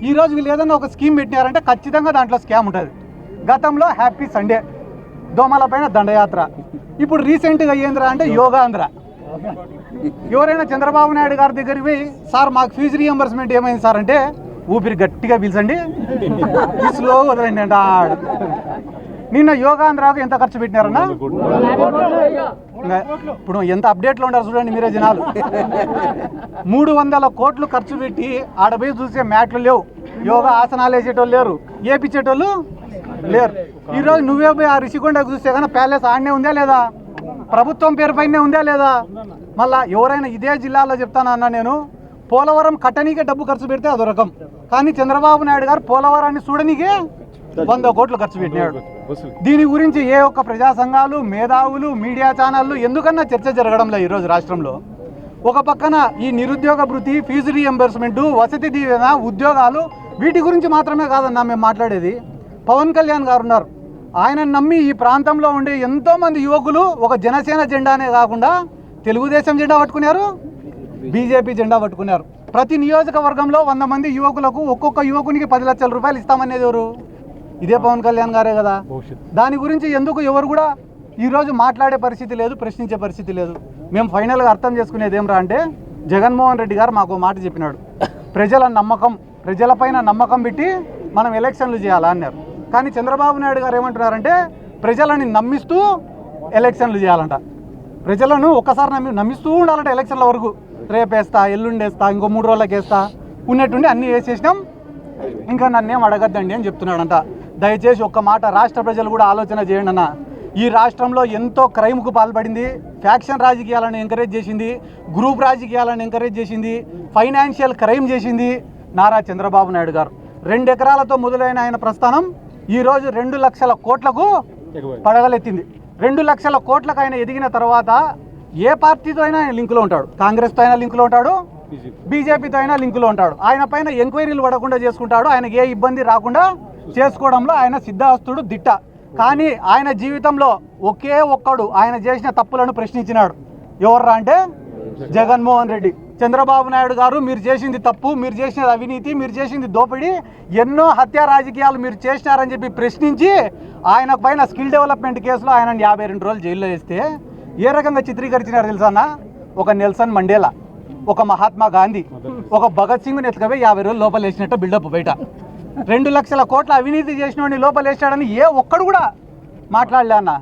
ఈరోజు వీళ్ళు ఏదైనా ఒక స్కీమ్ పెట్టినారంటే ఖచ్చితంగా దాంట్లో స్కామ్ ఉంటుంది. గతంలో హ్యాపీ సండే, దోమల పైన దండయాత్ర, ఇప్పుడు రీసెంట్గా ఏంద్రా అంటే యోగాంధ్ర. ఎవరైనా చంద్రబాబు నాయుడు గారి దగ్గరికి పోయి సార్ మాకు ఫీజు రీఎంబర్స్మెంట్ ఏమైంది సార్ అంటే ఊపిరి గట్టిగా పీల్చండి, స్లో వదలండి అంట. నిన్న యోగాంధ్రాకు ఎంత ఖర్చు పెట్టినారన్నా? ఇప్పుడు ఎంత అప్డేట్లో ఉంటారు చూడండి మీరే జనాలు. 300 కోట్లు ఖర్చు పెట్టి ఆడపోయి చూసే మ్యాట్లు లేవు, యోగా ఆసనాలు వేసేటోళ్ళు లేరు, ఏపించేటోళ్ళు లేరు. ఈరోజు నువ్వే పోయి ఆ రిషికొండకు చూస్తే కానీ ప్యాలెస్ ఆడనే ఉందా లేదా, ప్రభుత్వం పేరు పైనే ఉందా లేదా? మళ్ళా ఎవరైనా ఇదే జిల్లాలో చెప్తాను అన్న, నేను పోలవరం కట్టనీకే డబ్బు ఖర్చు పెడితే అదో రకం, కానీ చంద్రబాబు నాయుడు గారు పోలవరాన్ని చూడనీకే 100 కోట్లు ఖర్చు పెట్టినాడు. దీని గురించి ఏ ఒక్క ప్రజా సంఘాలు, మేధావులు, మీడియా ఛానళ్ళు ఎందుకన్నా చర్చ జరగడంలో ఈరోజు రాష్ట్రంలో. ఒక పక్కన ఈ నిరుద్యోగ భృతి, ఫీజు రీఎంబర్స్మెంటు, వసతి దీవెన, ఉద్యోగాలు, వీటి గురించి మాత్రమే కాదన్నా మేము మాట్లాడేది. పవన్ కళ్యాణ్ గారు ఉన్నారు, ఆయన నమ్మి ఈ ప్రాంతంలో ఉండే ఎంతోమంది యువకులు ఒక జనసేన జెండానే కాకుండా తెలుగుదేశం జెండా పట్టుకున్నారు, బీజేపీ జెండా పట్టుకున్నారు. ప్రతి నియోజకవర్గంలో 100 మంది యువకులకు ఒక్కొక్క యువకునికి 10 లక్షల రూపాయలు ఇస్తామనేది ఎవరు? ఇదే పవన్ కళ్యాణ్ గారే కదా. దాని గురించి ఎందుకు ఎవరు కూడా ఈరోజు మాట్లాడే పరిస్థితి లేదు, ప్రశ్నించే పరిస్థితి లేదు. మేము ఫైనల్గా అర్థం చేసుకునేది ఏమరా అంటే, జగన్మోహన్ రెడ్డి గారు మాకు మాట చెప్పినాడు, ప్రజలపైన నమ్మకం పెట్టి మనం ఎలక్షన్లు చేయాలా అన్నారు. కానీ చంద్రబాబు నాయుడు గారు ఏమంటున్నారంటే ప్రజలని నమ్మిస్తూ ఎలక్షన్లు చేయాలంట. ప్రజలను ఒక్కసారి నమ్మిస్తూ ఉండాలంట ఎలక్షన్ల వరకు. రేపేస్తా, ఎల్లుండేస్తా, ఇంకో 3 రోజులకి వేస్తా, ఉన్నట్టుండి అన్నీ వేసేసినాం, ఇంకా నన్నేం అడగద్దండి అని చెప్తున్నాడంట. దయచేసి ఒక్క మాట రాష్ట్ర ప్రజలు కూడా ఆలోచన చేయండి అన్న. ఈ రాష్ట్రంలో ఎంతో క్రైమ్కు పాల్పడింది, ఫ్యాక్షన్ రాజకీయాలను ఎంకరేజ్ చేసింది, గ్రూప్ రాజకీయాలను ఎంకరేజ్ చేసింది, ఫైనాన్షియల్ క్రైమ్ చేసింది నారా చంద్రబాబు నాయుడు గారు. 2 ఎకరాలతో మొదలైన ఆయన ప్రస్థానం ఈరోజు 2 లక్షల కోట్లకు పడగలెత్తింది. 2 లక్షల కోట్లకు ఆయన ఎదిగిన తర్వాత ఏ పార్టీతో అయినా ఆయన లింకులో ఉంటాడు, కాంగ్రెస్తో అయినా లింకులో ఉంటాడు, బీజేపీతో అయినా లింకులో ఉంటాడు. ఆయన పైన ఎంక్వైరీలు పడకుండా చేసుకుంటాడు, ఆయనకి ఏ ఇబ్బంది రాకుండా చేసుకోవడంలో ఆయన సిద్ధహస్తుడు, దిట్ట. కానీ ఆయన జీవితంలో ఒకే ఒక్కడు ఆయన చేసిన తప్పులను ప్రశ్నించినాడు. ఎవర్రా అంటే జగన్మోహన్ రెడ్డి. చంద్రబాబు నాయుడు గారు మీరు చేసింది తప్పు, మీరు చేసినది అవినీతి, మీరు చేసింది దోపిడీ, ఎన్నో హత్యా రాజకీయాలు మీరు చేసినారని చెప్పి ప్రశ్నించి ఆయన పైన స్కిల్ డెవలప్మెంట్ కేసులో ఆయన 52 రోజులు జైల్లో వేస్తే ఏ రకంగా చిత్రీకరించినారు తెలుసా అన్న? ఒక నెల్సన్ మండేలా, ఒక మహాత్మా గాంధీ, ఒక భగత్ సింగ్ని ఎత్తుకపోయి 50 రోజులు లోపల వేసినట్టు బిల్డప్ బయట. 2 లక్షల కోట్ల అవినీతి చేసిన వాడిని లోపల వేసాడని ఏ ఒక్కడు కూడా మాట్లాడలే అన్న.